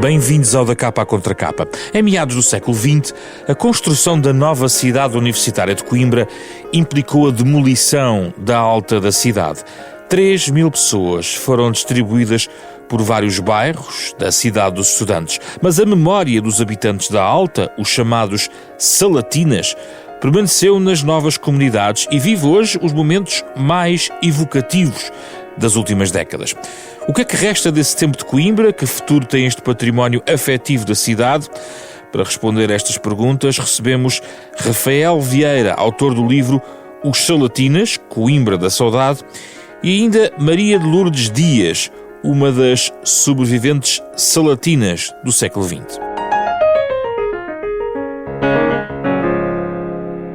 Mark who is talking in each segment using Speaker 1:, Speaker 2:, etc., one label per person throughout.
Speaker 1: Bem-vindos ao Da Capa à Contra Capa. Em meados do século XX, a construção da nova cidade universitária de Coimbra implicou a demolição da Alta da cidade. 3.000 pessoas foram distribuídas por vários bairros da cidade dos estudantes, mas a memória dos habitantes da Alta, os chamados salatinas, permaneceu nas novas comunidades e vive hoje os momentos mais evocativos das últimas décadas. O que é que resta desse tempo de Coimbra? Que futuro tem este património afetivo da cidade? Para responder a estas perguntas, recebemos Rafael Vieira, autor do livro Os Salatinas, Coimbra da Saudade, e ainda Maria de Lourdes Dias, uma das sobreviventes salatinas do século XX.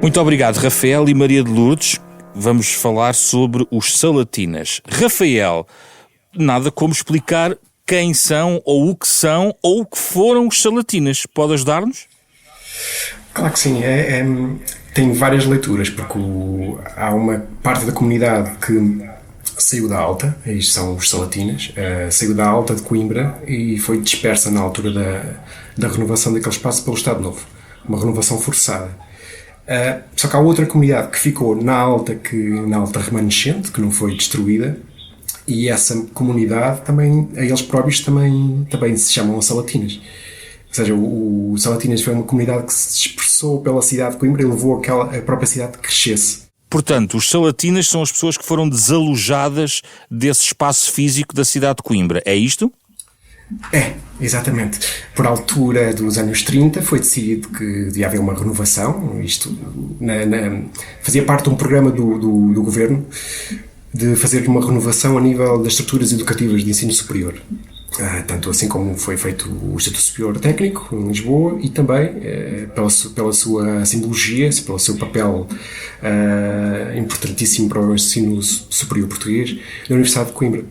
Speaker 1: Muito obrigado, Rafael e Maria de Lourdes. Vamos falar sobre os salatinas. Rafael, nada como explicar quem são, ou o que foram os salatinas. Pode ajudar-nos?
Speaker 2: Claro que sim. Tem várias leituras, porque há uma parte da comunidade que saiu da Alta, isto são os salatinas, saiu da Alta de Coimbra e foi dispersa na altura da renovação daquele espaço pelo Estado Novo. Uma renovação forçada. Só que há outra comunidade que ficou na Alta remanescente, que não foi destruída, e essa comunidade também, a eles próprios também se chamam salatinas. Ou seja, o Salatinas foi uma comunidade que se dispersou pela cidade de Coimbra e levou a própria cidade que crescesse.
Speaker 1: Portanto, os salatinas são as pessoas que foram desalojadas desse espaço físico da cidade de Coimbra. É isto?
Speaker 2: É, exatamente. Por altura dos anos 30 foi decidido que devia haver uma renovação. Isto fazia parte de um programa do governo de fazer uma renovação a nível das estruturas educativas de ensino superior. Tanto assim como foi feito o Instituto Superior Técnico em Lisboa e também pela sua simbologia, pelo seu papel importantíssimo para o ensino superior português da Universidade de Coimbra.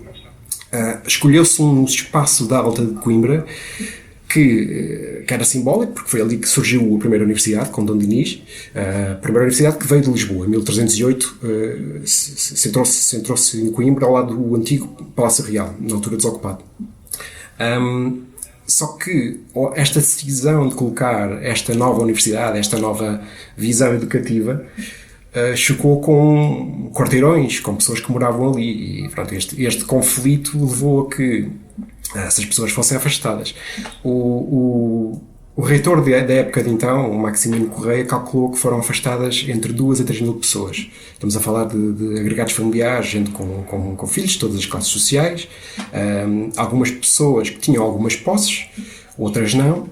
Speaker 2: Escolheu-se um espaço da Alta de Coimbra que era simbólico, porque foi ali que surgiu a primeira universidade, com Dom Dinis, a primeira universidade que veio de Lisboa, em 1308, centrou-se em Coimbra, ao lado do antigo Palácio Real, na altura desocupado. Só que esta decisão de colocar esta nova universidade, esta nova visão educativa, chocou com quarteirões, com pessoas que moravam ali, e pronto, este conflito levou a que essas pessoas fossem afastadas. O reitor da época de então, o Maximino Correia, calculou que foram afastadas entre 2 a 3 mil pessoas. Estamos a falar de agregados familiares, gente com filhos de todas as classes sociais, algumas pessoas que tinham algumas posses, outras não,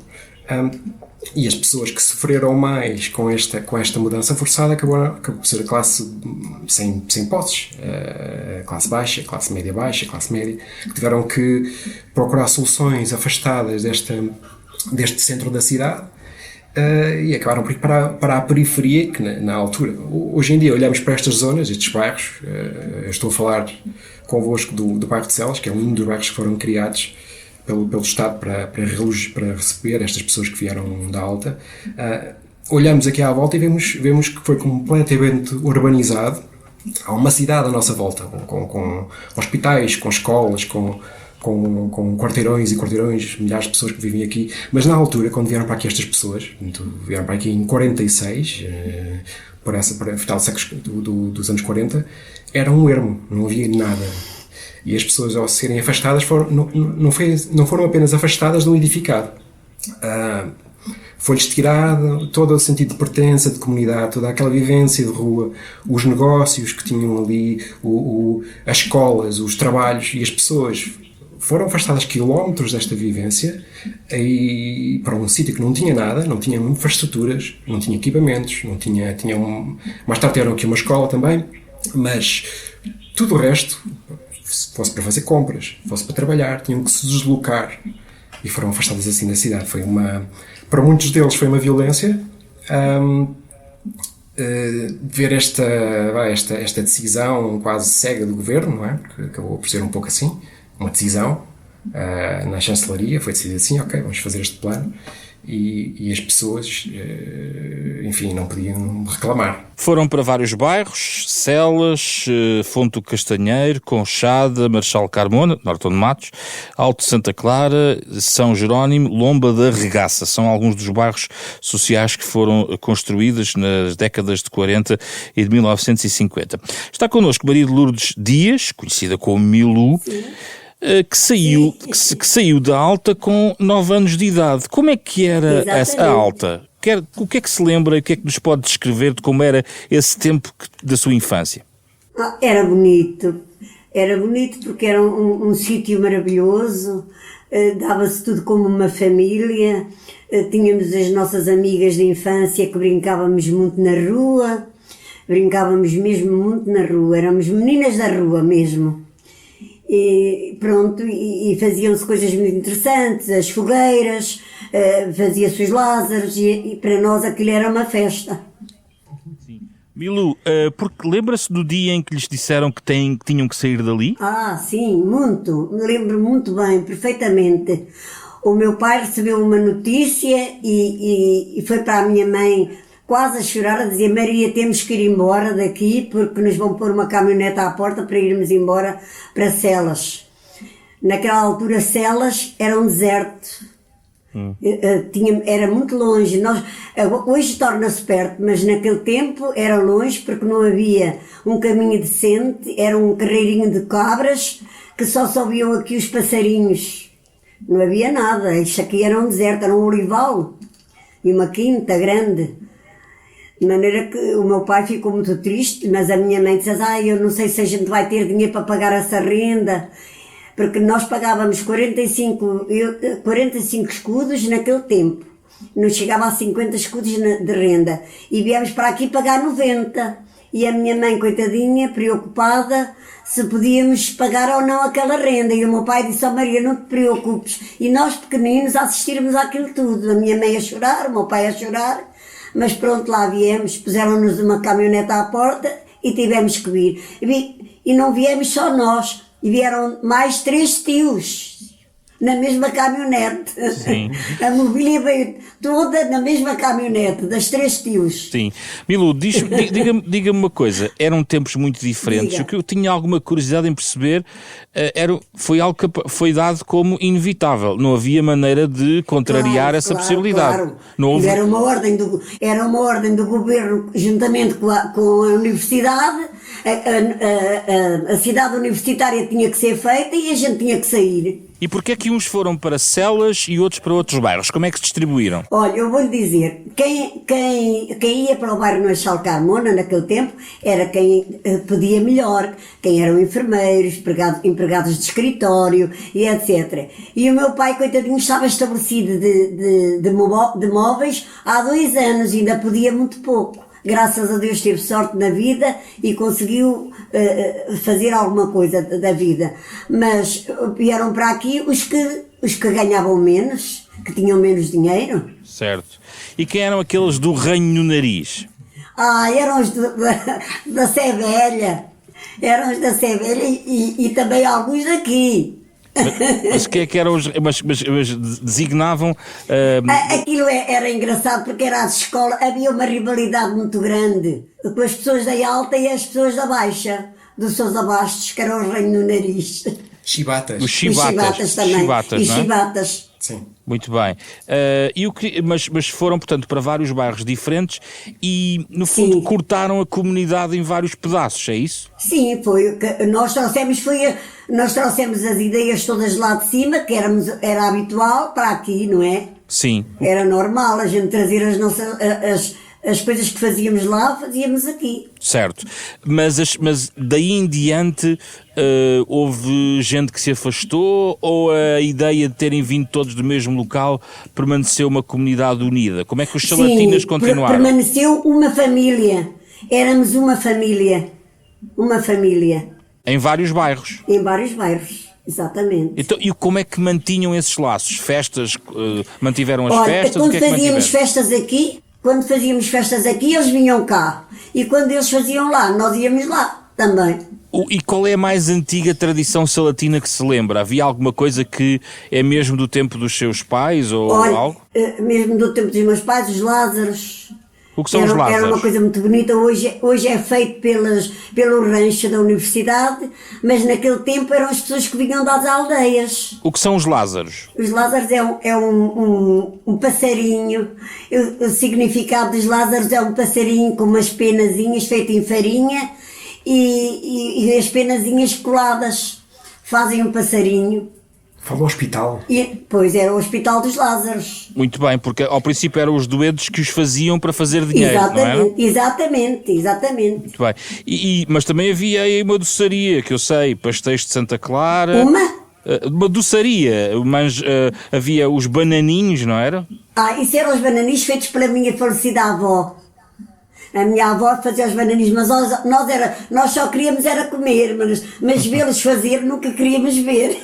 Speaker 2: e as pessoas que sofreram mais com esta mudança forçada acabou por ser a classe sem posses, a classe baixa, a classe média baixa, a classe média, que tiveram que procurar soluções afastadas deste centro da cidade e acabaram por ir para a periferia, que na altura, hoje em dia olhamos para estas zonas, estes bairros, eu estou a falar convosco do bairro de Celas, que é um dos bairros que foram criados pelo Estado para receber estas pessoas que vieram da Alta. Olhamos aqui à volta e vemos que foi completamente urbanizado. Há uma cidade à nossa volta, com hospitais, com escolas, com quarteirões e quarteirões, milhares de pessoas que vivem aqui. Mas na altura, quando vieram para aqui estas pessoas, vieram para aqui em 46, para final dos anos 40, era um ermo, não havia nada. E as pessoas, ao serem afastadas, não foram apenas afastadas do edificado. Foi-lhes tirado todo o sentido de pertença, de comunidade, toda aquela vivência de rua, os negócios que tinham ali, as escolas, os trabalhos, e as pessoas foram afastadas quilómetros desta vivência e para um sítio que não tinha nada, não tinha infraestruturas, não tinha equipamentos, mais tarde tiveram aqui uma escola também, mas tudo o resto, fosse para fazer compras, fosse para trabalhar, tinham que se deslocar e foram afastados assim da cidade. Para muitos deles foi uma violência ver esta decisão quase cega do governo, não é? Que acabou por ser um pouco assim, uma decisão na chancelaria, foi decidido assim, ok, vamos fazer este plano, e as pessoas, enfim, não podiam reclamar.
Speaker 1: Foram para vários bairros: Celas, Fonte do Castanheiro, Conchada, Marechal Carmona, Norton de Matos, Alto Santa Clara, São Jerónimo, Lomba da Regaça. São alguns dos bairros sociais que foram construídos nas décadas de 40 e de 1950. Está connosco Maria de Lourdes Dias, conhecida como Milu, que saiu da Alta com 9 anos de idade. Como é que era a Alta? O que é que se lembra e o que é que nos pode descrever de como era esse tempo da sua infância?
Speaker 3: Era bonito porque era um sítio maravilhoso, dava-se tudo como uma família, tínhamos as nossas amigas de infância que brincávamos muito na rua, éramos meninas da rua mesmo. E pronto, e faziam-se coisas muito interessantes, as fogueiras, fazia-se os Lázaros, e para nós aquilo era uma festa.
Speaker 1: Sim. Milu, porque lembra-se do dia em que lhes disseram que tinham que sair dali?
Speaker 3: Sim, muito, me lembro muito bem, perfeitamente. O meu pai recebeu uma notícia e foi para a minha mãe quase a chorar, a dizer: Maria, temos que ir embora daqui porque nos vão pôr uma caminhonete à porta para irmos embora para Celas. Naquela altura Celas era um deserto, era muito longe. Hoje torna-se perto, mas naquele tempo era longe porque não havia um caminho decente, era um carreirinho de cabras que só ouviam aqui os passarinhos. Não havia nada, isto aqui era um deserto, era um olival e uma quinta grande. De maneira que o meu pai ficou muito triste, mas a minha mãe disse: eu não sei se a gente vai ter dinheiro para pagar essa renda, porque nós pagávamos 45 escudos naquele tempo, não chegava a 50 escudos de renda, e viemos para aqui pagar 90, e a minha mãe, coitadinha, preocupada, se podíamos pagar ou não aquela renda, e o meu pai disse: Maria, não te preocupes, e nós pequeninos a assistirmos àquilo tudo, a minha mãe a chorar, o meu pai a chorar. Mas pronto, lá viemos, puseram-nos uma caminhonete à porta e tivemos que vir. E não viemos só nós, e vieram mais 3 tios na mesma caminhonete.
Speaker 1: Sim.
Speaker 3: A mobília veio toda na mesma caminhonete, das 3 tios.
Speaker 1: Sim. Milu, diga-me uma coisa, eram tempos muito diferentes.
Speaker 3: Diga.
Speaker 1: O que eu tinha alguma curiosidade em perceber foi algo que foi dado como inevitável. Não havia maneira de contrariar essa possibilidade.
Speaker 3: Claro.
Speaker 1: Não houve...
Speaker 3: Era uma ordem do governo, juntamente com a universidade. A cidade universitária tinha que ser feita e a gente tinha que sair.
Speaker 1: E porquê é que uns foram para Celas e outros para outros bairros? Como é que se distribuíram?
Speaker 3: Olha, eu vou-lhe dizer, quem ia para o bairro Marechal Carmona naquele tempo era quem podia melhor, quem eram enfermeiros, empregados de escritório e etc. E o meu pai, coitadinho, estava estabelecido de móveis há 2 anos e ainda podia muito pouco. Graças a Deus teve sorte na vida e conseguiu fazer alguma coisa da vida. Mas vieram para aqui os que ganhavam menos, que tinham menos dinheiro.
Speaker 1: Certo. E quem eram aqueles do ranho no nariz?
Speaker 3: Eram os da Sé Velha. Eram os da Sé Velha e também alguns daqui.
Speaker 1: Mas que é que eram os... Mas designavam...
Speaker 3: Aquilo era engraçado porque era às escolas, havia uma rivalidade muito grande com as pessoas da Alta e as pessoas da Baixa, dos Sousa Bastos, que eram o reino no nariz.
Speaker 2: Chibatas.
Speaker 1: Os chibatas também.
Speaker 3: Chibatas, e chibatas.
Speaker 2: Sim.
Speaker 1: Muito bem. Mas foram, portanto, para vários bairros diferentes e, no fundo,
Speaker 3: Sim.
Speaker 1: cortaram a comunidade em vários pedaços, é isso?
Speaker 3: Sim, foi o que nós trouxemos as ideias todas lá de cima, que era habitual para aqui, não é?
Speaker 1: Sim.
Speaker 3: Era normal a gente trazer as coisas que fazíamos lá, fazíamos aqui.
Speaker 1: Certo. Mas daí em diante houve gente que se afastou ou a ideia de terem vindo todos do mesmo local permaneceu uma comunidade unida? Como é que os salatinas continuaram?
Speaker 3: Permaneceu uma família. Éramos uma família. Uma família.
Speaker 1: Em vários bairros?
Speaker 3: Em vários bairros, exatamente.
Speaker 1: Então, e como é que mantinham esses laços? Festas? Mantiveram as
Speaker 3: Olha,
Speaker 1: festas? O que é que mantiveram?
Speaker 3: Quando fazíamos festas aqui, eles vinham cá. E quando eles faziam lá, nós íamos lá. também.
Speaker 1: E qual é a mais antiga tradição salatina que se lembra? Havia alguma coisa que é mesmo do tempo dos seus pais ou
Speaker 3: Olha,
Speaker 1: algo?
Speaker 3: mesmo do tempo dos meus pais, os Lázaros.
Speaker 1: O que são os Lázaros?
Speaker 3: Era uma coisa muito bonita. Hoje é feito pelo rancho da universidade, mas naquele tempo eram as pessoas que vinham das aldeias.
Speaker 1: O que são os Lázaros?
Speaker 3: Os Lázaros é um passarinho. O significado dos Lázaros é um passarinho com umas penazinhas feito em farinha e as penazinhas coladas fazem um passarinho.
Speaker 2: Fala ao hospital.
Speaker 3: Pois era o Hospital dos Lázaros.
Speaker 1: Muito bem, porque ao princípio eram os doentes que os faziam para fazer dinheiro, não era?
Speaker 3: Exatamente.
Speaker 1: Muito bem. Mas também havia aí uma doçaria, que eu sei, pastéis de Santa Clara. Uma doçaria, mas havia os bananinhos, não era?
Speaker 3: Isso eram os bananinhos feitos pela minha falecida avó. A minha avó fazia os bananinhos, mas nós só queríamos era comer, mas vê-los fazer nunca queríamos ver.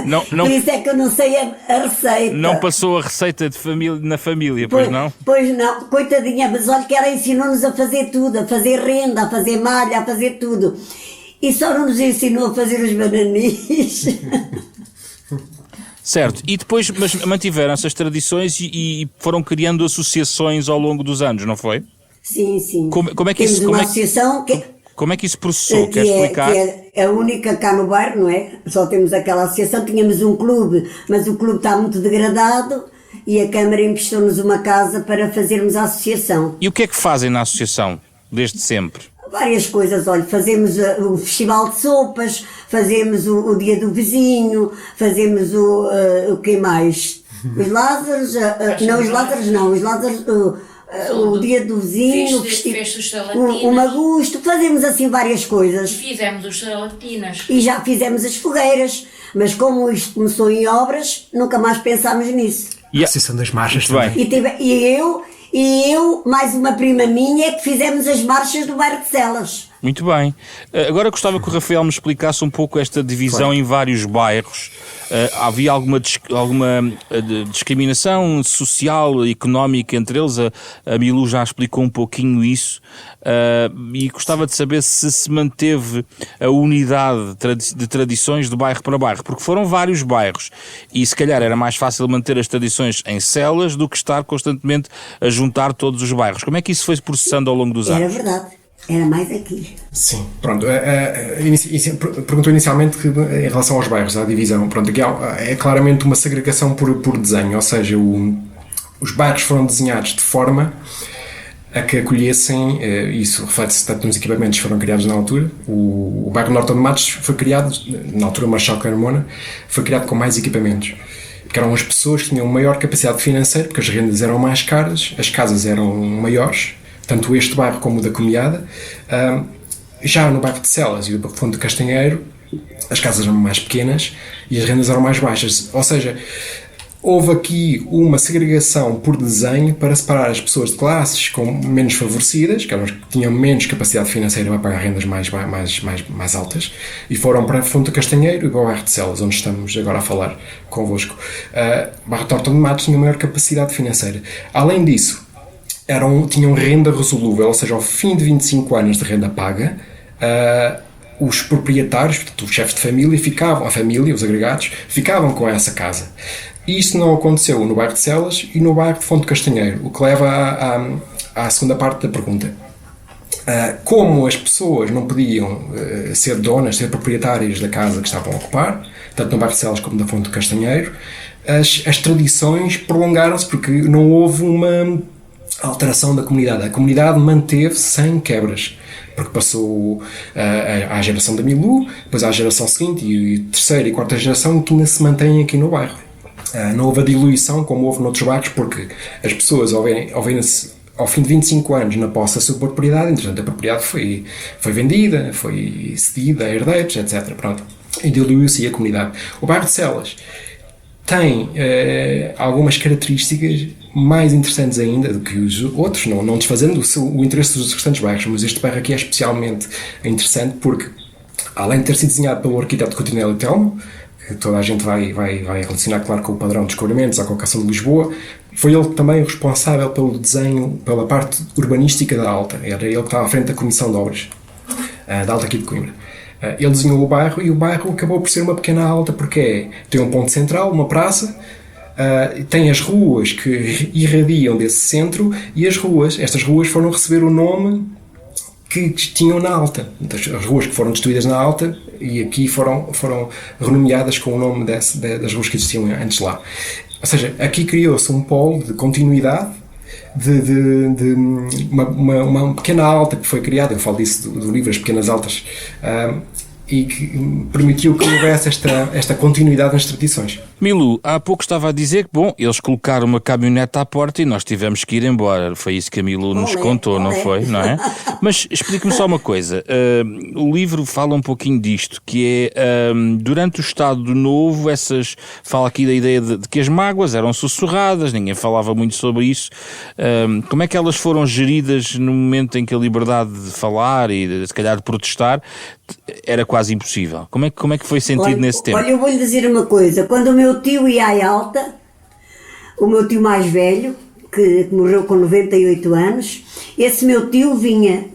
Speaker 1: Não,
Speaker 3: Por isso é que eu não sei a receita.
Speaker 1: Não passou a receita na família, pois não?
Speaker 3: Pois não, coitadinha, mas olha que ela ensinou-nos a fazer tudo, a fazer renda, a fazer malha, a fazer tudo. E só não nos ensinou a fazer os bananinhos.
Speaker 1: Certo, e depois mas mantiveram essas tradições e foram criando associações ao longo dos anos, não foi?
Speaker 3: Sim.
Speaker 1: Como é que
Speaker 3: temos
Speaker 1: isso,
Speaker 3: uma associação
Speaker 1: como é que isso processou? Quer explicar?
Speaker 3: Que é a única cá no bairro, não é? Só temos aquela associação. Tínhamos um clube, mas o clube está muito degradado e a Câmara emprestou-nos uma casa para fazermos a associação.
Speaker 1: E o que é que fazem na associação, desde sempre?
Speaker 3: Várias coisas, olha, fazemos o festival de sopas, fazemos o dia do vizinho, fazemos o que mais? Os Lázaros, os Lázaros, o dia do vizinho, o Magusto, fazemos assim várias coisas.
Speaker 4: E fizemos os salatinas.
Speaker 3: E já fizemos as fogueiras, mas como isto começou em obras, nunca mais pensámos nisso.
Speaker 2: E a Associação das Marchas também.
Speaker 3: E eu, mais uma prima minha, é que fizemos as marchas do bairro de Celas.
Speaker 1: Muito bem. Agora gostava que o Rafael me explicasse um pouco esta divisão em vários bairros. Havia alguma discriminação social, económica entre eles? A Milu já explicou um pouquinho isso. E gostava de saber se manteve a unidade de tradições de bairro para bairro, porque foram vários bairros e se calhar era mais fácil manter as tradições em Celas do que estar constantemente a juntar todos os bairros. Como é que isso foi processando ao longo dos anos?
Speaker 3: Era verdade. Era mais aqui.
Speaker 2: Sim, pronto. Perguntou inicialmente que, em relação aos bairros, à divisão. Pronto, aqui é claramente uma segregação por desenho, ou seja, os bairros foram desenhados de forma a que acolhessem, isso reflete-se tanto nos equipamentos que foram criados na altura. O bairro Norte de Matos foi criado, na altura Marechal Carmona, foi criado com mais equipamentos. Porque eram as pessoas que tinham maior capacidade financeira, porque as rendas eram mais caras, as casas eram maiores, tanto este bairro como o da Comiada. Já no bairro de Celas e do Fundo de Castanheiro, as casas eram mais pequenas e as rendas eram mais baixas. Ou seja, houve aqui uma segregação por desenho para separar as pessoas de classes com menos favorecidas, que eram as que tinham menos capacidade financeira para pagar rendas mais altas, e foram para o Fundo de Castanheiro e para o bairro de Celas, onde estamos agora a falar convosco. O bairro de Torta de Matos tinha maior capacidade financeira. Além disso, tinham renda resolúvel, ou seja, ao fim de 25 anos de renda paga, os proprietários, portanto, os chefes de família, os agregados, ficavam com essa casa. E isso não aconteceu no bairro de Celas e no bairro de Fundo de Castanheiro, o que leva à segunda parte da pergunta. Como as pessoas não podiam ser donas, ser proprietárias da casa que estavam a ocupar, tanto no bairro de Celas como no Fundo de Castanheiro, as tradições prolongaram-se porque não houve uma alteração da comunidade. A comunidade manteve-se sem quebras, porque passou à geração da Milu, depois à geração seguinte e terceira e quarta geração que ainda se mantém aqui no bairro. Não houve a diluição como houve noutros bairros, porque as pessoas ao verem-se ao fim de 25 anos na posse da sua propriedade, entretanto a propriedade foi vendida, foi cedida a herdeiros, etc. Pronto. E diluiu-se a comunidade. O bairro de Celas tem algumas características mais interessantes ainda do que os outros, não desfazendo o interesse dos restantes bairros, mas este bairro aqui é especialmente interessante porque, além de ter sido desenhado pelo arquiteto Coutinho Telmo, que toda a gente vai relacionar, claro, com o padrão de descobrimentos, a colocação de Lisboa, foi ele também responsável pelo desenho, pela parte urbanística da Alta. Era ele que estava à frente da Comissão de Obras. da Alta aqui de Coimbra. Ele desenhou o bairro e o bairro acabou por ser uma pequena alta, porque tem um ponto central, uma praça, tem as ruas que irradiam desse centro e estas ruas foram receber o nome que tinham na Alta. Então, as ruas que foram destruídas na Alta e aqui foram renomeadas com o nome das ruas que existiam antes lá. Ou seja, aqui criou-se um polo de continuidade, de uma pequena alta que foi criada, eu falo disso do livro As Pequenas Altas, e que permitiu que houvesse esta continuidade nas tradições.
Speaker 1: Milu, há pouco estava a dizer que, bom, eles colocaram uma caminhonete à porta e nós tivemos que ir embora. Foi isso que a Milu nos contou, não foi? Não é? Mas explique-me só uma coisa. O livro fala um pouquinho disto, que é, durante o Estado Novo, fala aqui da ideia de que as mágoas eram sussurradas, ninguém falava muito sobre isso. Como é que elas foram geridas no momento em que a liberdade de falar e, se calhar, de protestar era quase impossível? Como é que foi sentido nesse tempo?
Speaker 3: Olha, eu vou-lhe dizer uma coisa. Quando o meu tio ia à Alta, o meu tio mais velho, que morreu com 98 anos, esse meu tio vinha,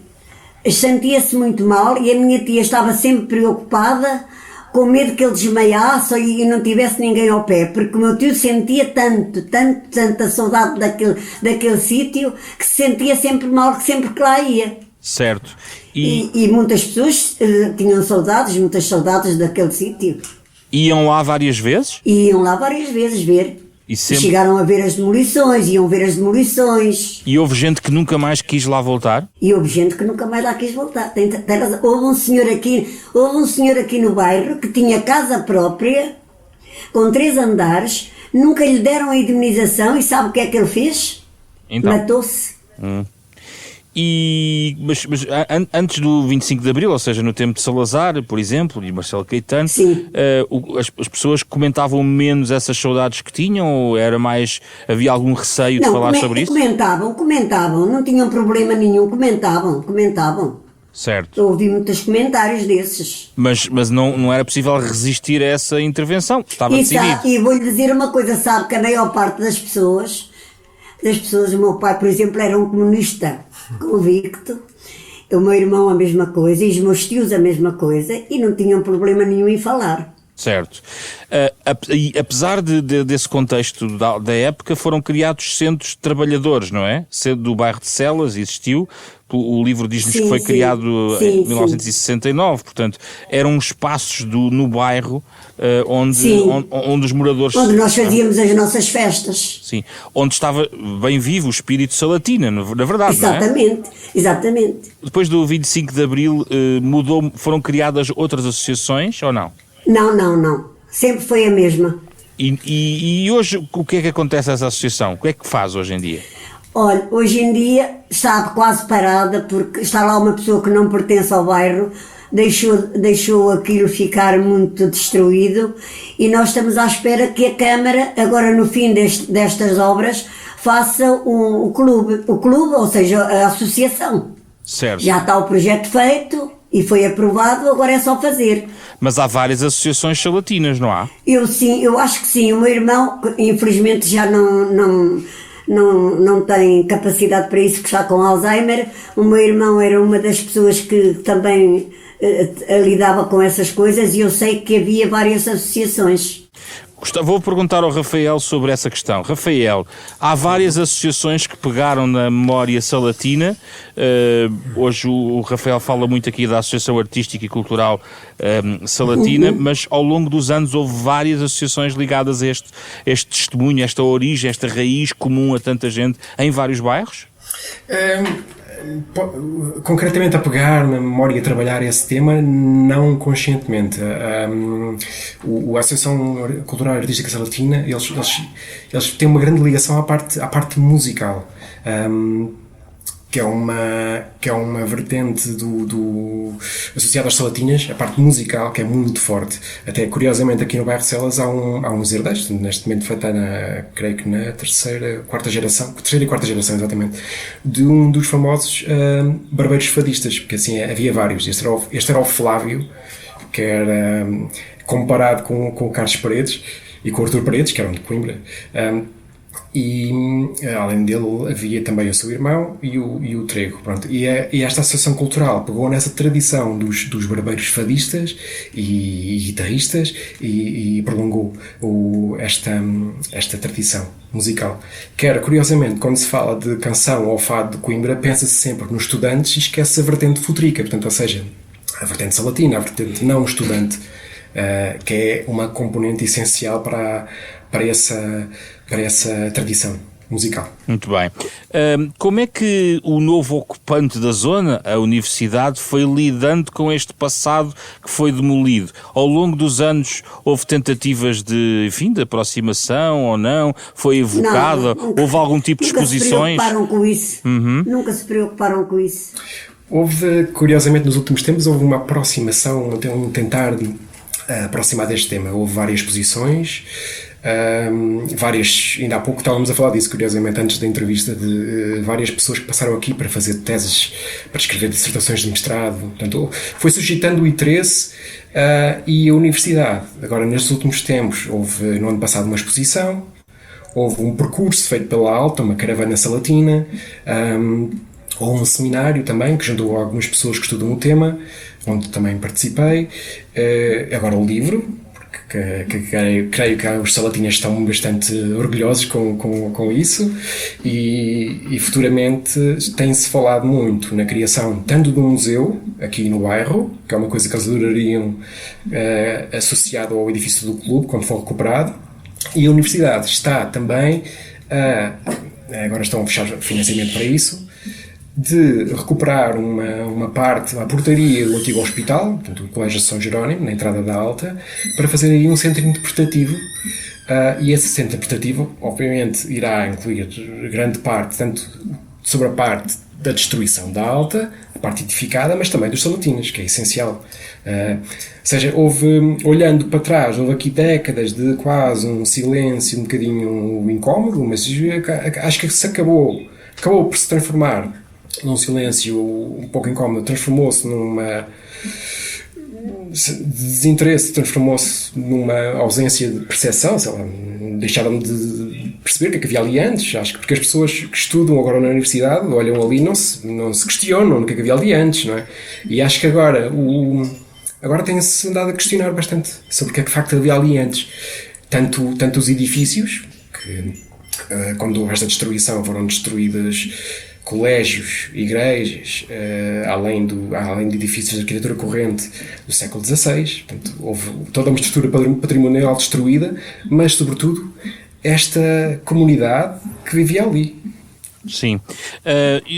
Speaker 3: sentia-se muito mal e a minha tia estava sempre preocupada, com medo que ele desmaiasse e não tivesse ninguém ao pé, porque o meu tio sentia tanta saudade daquele sítio, que se sentia sempre mal sempre que lá ia.
Speaker 1: Certo.
Speaker 3: E muitas pessoas tinham muitas saudades daquele sítio.
Speaker 1: Iam lá várias vezes?
Speaker 3: Iam lá várias vezes ver.
Speaker 1: E sempre...
Speaker 3: chegaram a ver as demolições, iam ver as demolições.
Speaker 1: E houve gente que nunca mais quis lá voltar?
Speaker 3: E houve gente que nunca mais lá quis voltar. Tem razão. Houve um senhor aqui no bairro que tinha casa própria, com 3 andares, nunca lhe deram a indemnização e sabe o que é que ele fez?
Speaker 1: Então.
Speaker 3: Matou-se.
Speaker 1: Mas antes do 25 de Abril, ou seja, no tempo de Salazar, por exemplo, e Marcelo Caetano, as pessoas comentavam menos essas saudades que tinham, ou havia algum receio de falar sobre isso?
Speaker 3: Comentavam, não tinham problema nenhum, comentavam.
Speaker 1: Certo.
Speaker 3: Eu ouvi muitos comentários desses.
Speaker 1: Mas não era possível resistir a essa intervenção, estava decidido.
Speaker 3: E vou-lhe dizer uma coisa, sabe que a maior parte das pessoas, o meu pai, por exemplo, era um comunista convicto, o meu irmão a mesma coisa, e os meus tios a mesma coisa, e não tinham problema nenhum em falar.
Speaker 1: Certo. E apesar desse contexto da época, foram criados centros de trabalhadores, não é? Do bairro de Celas existiu, o livro diz-nos que foi criado em 1969, portanto, eram espaços no bairro onde os moradores...
Speaker 3: Onde nós fazíamos as nossas festas.
Speaker 1: Sim, onde estava bem vivo o espírito salatina, na verdade,
Speaker 3: exatamente,
Speaker 1: não é?
Speaker 3: Exatamente.
Speaker 1: Depois do 25 de Abril, foram criadas outras associações, ou não?
Speaker 3: Não. Sempre foi a mesma.
Speaker 1: E hoje, o que é que acontece a essa associação? O que é que faz hoje em dia?
Speaker 3: Olha, hoje em dia está quase parada, porque está lá uma pessoa que não pertence ao bairro, deixou aquilo ficar muito destruído, e nós estamos à espera que a Câmara, agora no fim destas obras, faça o clube, ou seja, a associação.
Speaker 1: Certo.
Speaker 3: Já está o projeto feito e foi aprovado, agora é só fazer.
Speaker 1: Mas há várias associações salatinas, não há?
Speaker 3: Eu acho que sim. O meu irmão, infelizmente, já não tem capacidade para isso, que está com Alzheimer. O meu irmão era uma das pessoas que também lidava com essas coisas, e eu sei que havia várias associações.
Speaker 1: Vou perguntar ao Rafael sobre essa questão. Rafael, há várias associações que pegaram na memória salatina. Hoje o Rafael fala muito aqui da Associação Artística e Cultural Salatina, mas ao longo dos anos houve várias associações ligadas a este testemunho, esta origem, esta raiz comum a tanta gente em vários bairros?
Speaker 2: Concretamente a pegar na memória e a trabalhar esse tema, não conscientemente. A Associação Cultural Artística Salatina, eles têm uma grande ligação à parte musical, que é uma vertente associada às salatinas, a parte musical, que é muito forte. Até curiosamente aqui no bairro de Celas há um museu deste, neste momento feito creio que na terceira e quarta geração, exatamente, de um dos famosos barbeiros fadistas, porque assim havia vários. Este era o Flávio, que era comparado com o Carlos Paredes e com o Artur Paredes, que eram de Coimbra. E além dele havia também o seu irmão e o Trego. Pronto. E esta associação cultural pegou nessa tradição dos barbeiros fadistas e guitarristas e prolongou esta tradição musical. Que era, curiosamente, quando se fala de canção ou fado de Coimbra, pensa-se sempre nos estudantes e esquece a vertente futrica, portanto, ou seja, a vertente salatina, a vertente não estudante, que é uma componente essencial para essa tradição musical.
Speaker 1: Muito bem. Como é que o novo ocupante da zona, a universidade, foi lidando com este passado que foi demolido? Ao longo dos anos houve tentativas de aproximação ou não? Foi evocada?
Speaker 3: Não,
Speaker 1: houve algum tipo de exposições?
Speaker 3: Nunca se preocuparam com isso. Nunca se preocuparam com isso.
Speaker 2: Houve, curiosamente, nos últimos tempos, houve uma aproximação, até um tentar de aproximar deste tema. Houve várias exposições, ainda há pouco estávamos a falar disso, curiosamente, antes da entrevista, de várias pessoas que passaram aqui para fazer teses, para escrever dissertações de mestrado. Portanto, foi suscitando o interesse e a universidade. Agora, nestes últimos tempos, houve no ano passado uma exposição, houve um percurso feito pela Alta, uma caravana salatina, ou um seminário também, que juntou algumas pessoas que estudam o tema, onde também participei. Agora o livro, porque creio que os salatinas estão bastante orgulhosos com isso, e futuramente tem-se falado muito na criação tanto de um museu aqui no bairro, que é uma coisa que eles adorariam, associado ao edifício do clube quando for recuperado, e a universidade está também, agora estão a fechar financiamento para isso, de recuperar uma parte, a portaria do antigo hospital, portanto, o Colégio São Jerónimo, na entrada da Alta, para fazer aí um centro interpretativo. E esse centro interpretativo, obviamente, irá incluir grande parte, tanto sobre a parte da destruição da Alta, a parte edificada, mas também dos salatinos, que é essencial. Ou seja, olhando para trás, houve aqui décadas de quase um silêncio um bocadinho incómodo, mas acho que se acabou por se transformar num silêncio um pouco incómodo, transformou-se numa desinteresse, transformou-se numa ausência de percepção, sei lá, deixaram de perceber o que havia ali antes. Acho que porque as pessoas que estudam agora na universidade olham ali e não se questionam o que havia ali antes, não é? E acho que agora tem-se andado a questionar bastante sobre o que é que de facto havia ali antes. Tanto os edifícios, que quando houve esta destruição foram destruídas colégios, igrejas, além de edifícios de arquitetura corrente do século XVI. Portanto, houve toda uma estrutura patrimonial destruída, mas, sobretudo, esta comunidade que vivia ali.
Speaker 1: Sim.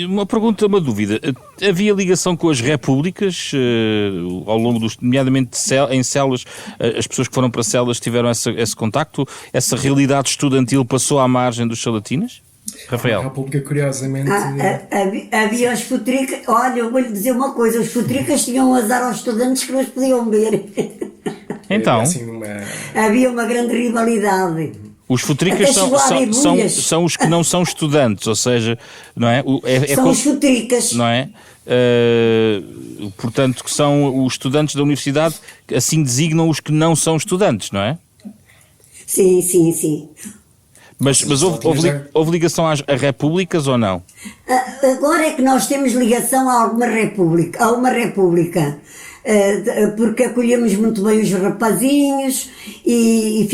Speaker 1: Uma pergunta, uma dúvida. Havia ligação com as repúblicas ao longo nomeadamente em células, as pessoas que foram para células tiveram esse contacto? Essa realidade estudantil passou à margem dos salatinas? Rafael.
Speaker 2: A República, curiosamente...
Speaker 3: Havia os futricas... Olha, eu vou-lhe dizer uma coisa. Os futricas tinham um azar aos estudantes que não os podiam ver.
Speaker 1: Então?
Speaker 3: Havia uma grande rivalidade.
Speaker 1: Os futricas são os que não são estudantes, ou seja, não é?
Speaker 3: São os futricas.
Speaker 1: Não é? Portanto, que são os estudantes da universidade, assim designam os que não são estudantes, não é?
Speaker 3: Sim, sim, sim.
Speaker 1: Mas houve ligação a repúblicas ou não?
Speaker 3: Agora é que nós temos ligação a uma república, porque acolhemos muito bem os rapazinhos e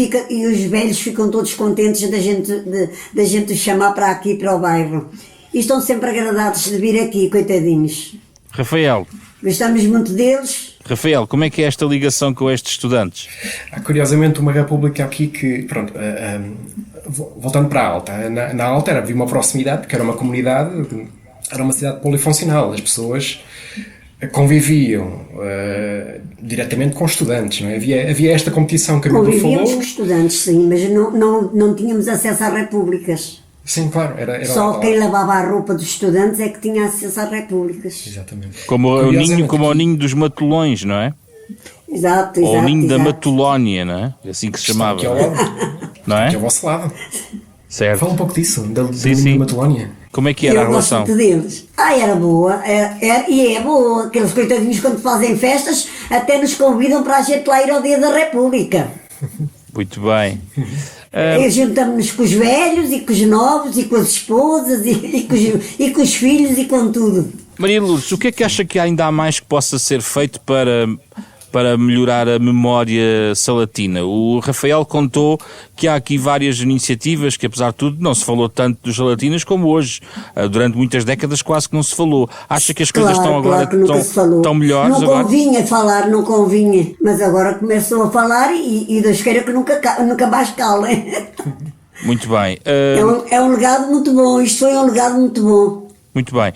Speaker 3: os velhos ficam todos contentes da gente os chamar para aqui, para o bairro. E estão sempre agradados de vir aqui, coitadinhos.
Speaker 1: Rafael.
Speaker 3: Gostamos muito deles.
Speaker 1: Rafael, como é que é esta ligação com estes estudantes?
Speaker 2: Há curiosamente uma república aqui que, pronto, voltando para a Alta, na Alta havia uma proximidade, porque era uma comunidade, era uma cidade polifuncional, as pessoas conviviam diretamente com estudantes, não é? Havia esta competição que a Bíblia falou.
Speaker 3: Convivíamos com estudantes, sim, mas não tínhamos acesso às repúblicas.
Speaker 2: Sim, claro. Era
Speaker 3: só quem lavava a roupa dos estudantes é que tinha acesso às repúblicas.
Speaker 2: Exatamente.
Speaker 1: Como o ninho dos matulões, não é?
Speaker 3: Exato.
Speaker 1: Ou o ninho da Matulónia, não é? Assim que se chamava.
Speaker 2: Aqui ao lado.
Speaker 1: Não é?
Speaker 2: Aqui ao vosso lado.
Speaker 1: Certo.
Speaker 2: Fala um pouco disso, do ninho da Matulónia.
Speaker 1: Como é que era a relação?
Speaker 3: Eu gosto deles. Era boa. E é boa. Aqueles coitadinhos, quando fazem festas, até nos convidam para a gente lá ir ao Dia da República.
Speaker 1: Muito bem.
Speaker 3: Juntamos-nos com os velhos e com os novos e com as esposas e com os filhos e com tudo.
Speaker 1: Maria Lourdes, o que é que acha que ainda há mais que possa ser feito para melhorar a memória salatina? O Rafael contou que há aqui várias iniciativas que, apesar de tudo, não se falou tanto dos salatinas como hoje. Durante muitas décadas quase que não se falou. Acha que as coisas estão agora tão melhores?
Speaker 3: Não convinha falar, não convinha. Mas agora começou a falar e Deus queira que nunca mais calem.
Speaker 1: Muito bem.
Speaker 3: É um legado muito bom. Isto foi um legado muito bom.
Speaker 1: Muito bem.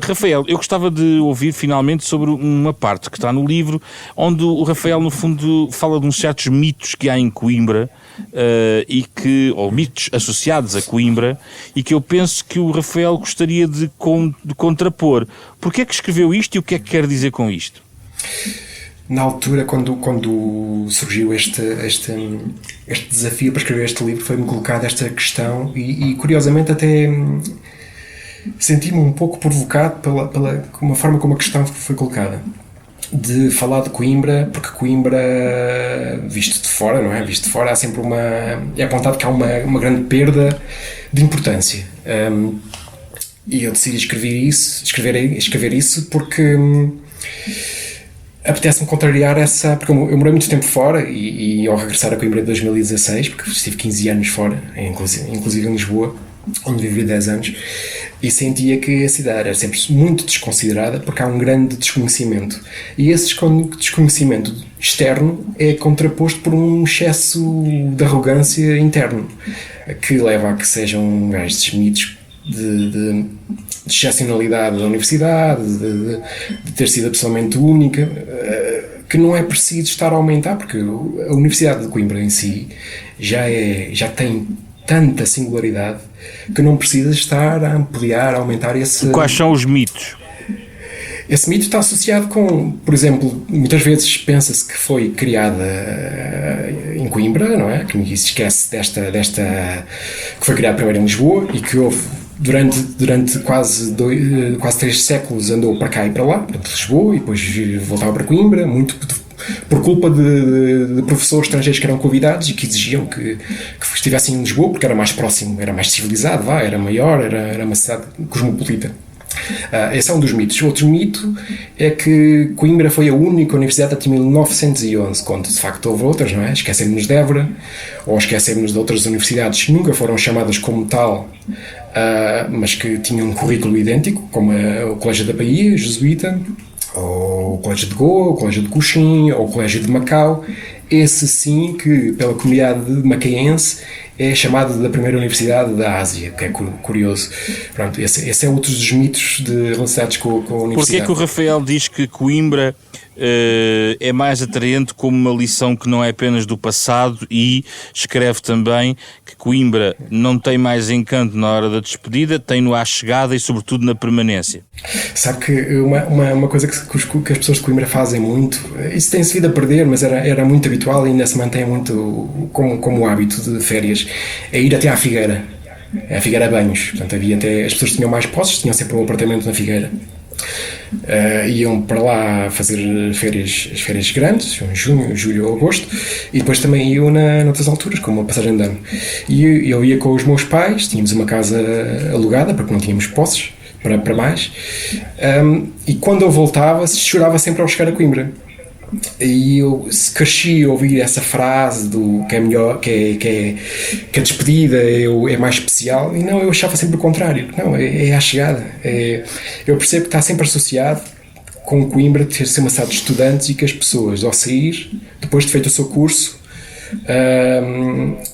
Speaker 1: Rafael, eu gostava de ouvir finalmente sobre uma parte que está no livro, onde o Rafael, no fundo, fala de uns certos mitos que há em Coimbra, ou mitos associados a Coimbra, e que eu penso que o Rafael gostaria de contrapor. Porquê é que escreveu isto e o que é que quer dizer com isto?
Speaker 2: Na altura, quando surgiu este desafio para escrever este livro, foi-me colocada esta questão e curiosamente até senti-me um pouco provocado pela uma forma como a questão foi colocada, de falar de Coimbra, porque Coimbra, visto de fora, não é? Visto de fora, há sempre é apontado que há uma grande perda de importância. E eu decidi escrever isso porque apetece-me contrariar porque eu morei muito tempo fora e ao regressar a Coimbra em 2016, porque estive 15 anos fora, inclusive em Lisboa, onde vivi 10 anos, e sentia que a cidade era sempre muito desconsiderada porque há um grande desconhecimento. E esse desconhecimento externo é contraposto por um excesso de arrogância interno, que leva a que sejam estes mitos de excepcionalidade da universidade, de ter sido absolutamente única, que não é preciso estar a aumentar, porque a Universidade de Coimbra em si já tem tanta singularidade que não precisa estar a ampliar, a aumentar esse...
Speaker 1: Quais são os mitos?
Speaker 2: Esse mito está associado com, por exemplo, muitas vezes pensa-se que foi criada em Coimbra, não é? Que ninguém se esquece que foi criada primeiro em Lisboa e que houve durante quase 3 séculos andou para cá e para lá, portanto Lisboa, e depois voltava para Coimbra, muito por culpa de professores estrangeiros que eram convidados e que exigiam que estivessem em Lisboa, porque era mais próximo, era mais civilizado, era maior, era uma cidade cosmopolita. Esse é um dos mitos. Outro mito é que Coimbra foi a única universidade até 1911, quando de facto houve outras, não é? Esquecemos de Évora, ou esquecemos de outras universidades que nunca foram chamadas como tal, mas que tinham um currículo idêntico, como o Colégio da Bahia, jesuíta, ou o Colégio de Goa, o Colégio de Coxim, ou o Colégio de Macau. Esse sim, que pela comunidade macaense é chamado da primeira universidade da Ásia, que é curioso. Pronto, esse é outro dos mitos relacionados com a universidade.
Speaker 1: Porquê é que o Rafael diz que Coimbra é mais atraente como uma lição que não é apenas do passado, e escreve também que Coimbra não tem mais encanto na hora da despedida, tem-no à chegada e sobretudo na permanência?
Speaker 2: Sabe que uma coisa que as pessoas de Coimbra fazem muito, isso tem-se vindo a perder, mas era muito habitual e ainda se mantém muito como hábito de férias, é ir até à Figueira. A Figueira Banhos. Portanto, as pessoas tinham mais posses, tinham sempre um apartamento na Figueira. Iam para lá fazer as férias grandes, em junho, julho ou agosto, e depois também iam noutras alturas, como a passagem de ano. E eu ia com os meus pais, tínhamos uma casa alugada, porque não tínhamos posses para mais, e quando eu voltava, chorava sempre ao chegar a Coimbra. E eu cresci a ouvir essa frase do que é melhor, que a despedida é mais especial, e não, eu achava sempre o contrário. Não, é à chegada. Eu percebo que está sempre associado com Coimbra ter ser uma cidade de estudantes e que as pessoas, ao sair, depois de feito o seu curso,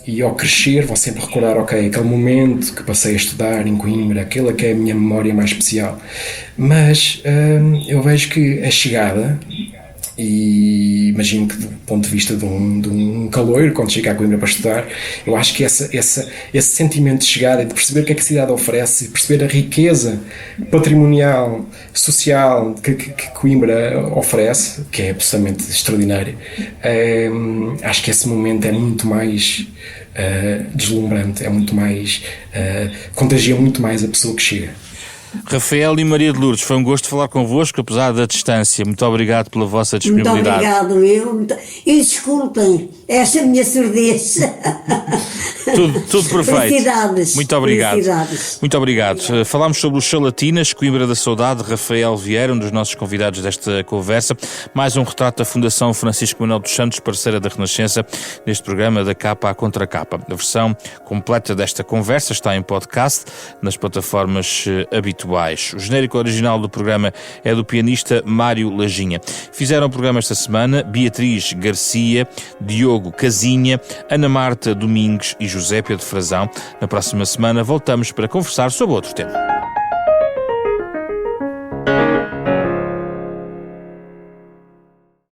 Speaker 2: e ao crescer, vão sempre recordar, ok, aquele momento que passei a estudar em Coimbra, aquela que é a minha memória mais especial. Mas eu vejo que a chegada, e imagino que do ponto de vista de um caloiro, quando chega a Coimbra para estudar, eu acho que esse sentimento de chegada, de perceber o que é que a cidade oferece, perceber a riqueza patrimonial, social que Coimbra oferece, que é absolutamente extraordinária, acho que esse momento é muito mais deslumbrante, é muito mais contagia muito mais a pessoa que chega.
Speaker 1: Rafael e Maria de Lourdes, foi um gosto falar convosco, apesar da distância. Muito obrigado pela vossa disponibilidade.
Speaker 3: Muito obrigado, E desculpem esta minha surdez.
Speaker 1: Tudo perfeito.
Speaker 3: Felicidades.
Speaker 1: Muito obrigado.
Speaker 3: Felicidades.
Speaker 1: Muito obrigado. Falámos sobre os Chalatinas, Coimbra da Saudade, Rafael Vieira, um dos nossos convidados desta conversa. Mais um retrato da Fundação Francisco Manuel dos Santos, parceira da Renascença, neste programa da Capa à Contracapa. A versão completa desta conversa está em podcast, nas plataformas habituais. O genérico original do programa é do pianista Mário Lajinha. Fizeram o programa esta semana Beatriz Garcia, Diogo Casinha, Ana Marta Domingues e José Pedro Frazão. Na próxima semana voltamos para conversar sobre outro tema.